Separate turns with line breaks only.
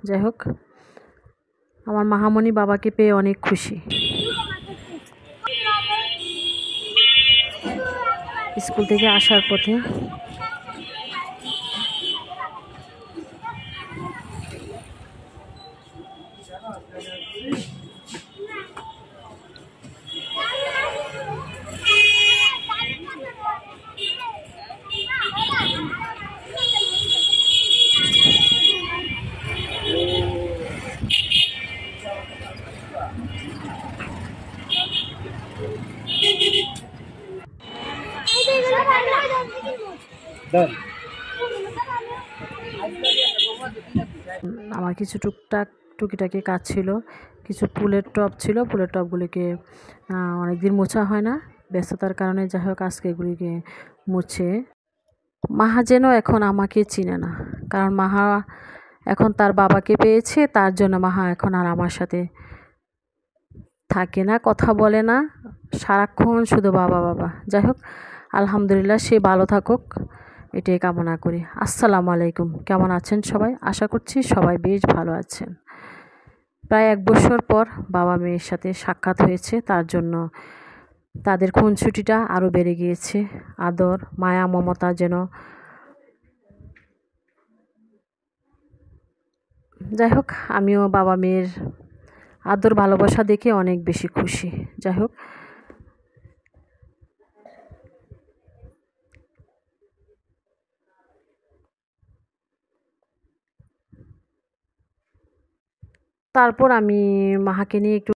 যাই হোক, আমার মাহামণি বাবাকে পেয়ে অনেক খুশি। স্কুল থেকে আসার পথে আমার কিছু টুকিটাকি কাজ ছিল, কিছু ফুলের টব ছিল, ফুলের টবগুলিকে অনেকদিন মোছা হয় না, ব্যস্ততার কারণে। যাই হোক, আজকে এগুলিকে মুছে মাহা যেন এখন আমাকে চিনে না, কারণ মাহা এখন তার বাবাকে পেয়েছে, তার জন্য মাহা এখন আর আমার সাথে থাকে না, কথা বলে না, সারাক্ষণ শুধু বাবা বাবা। যাই হোক, আলহামদুলিল্লাহ, সে ভালো থাকুক, এটাই কামনা করি। আসসালামু আলাইকুম। কেমন আছেন সবাই? আশা করছি সবাই বেশ ভালো আছেন। প্রায় 1 বছর পর বাবা মেয়ের সাথে সাক্ষাৎ হয়েছে, তার জন্য তাদের খুনসুটিটা আরও বেড়ে গিয়েছে। আদর, মায়া, মমতা যেন। যাই হোক, আমিও বাবা মেয়ের আদর ভালোবাসা দেখে অনেক বেশি খুশি। যাই হোক, তারপর আমি মাহাকে নিয়ে একটু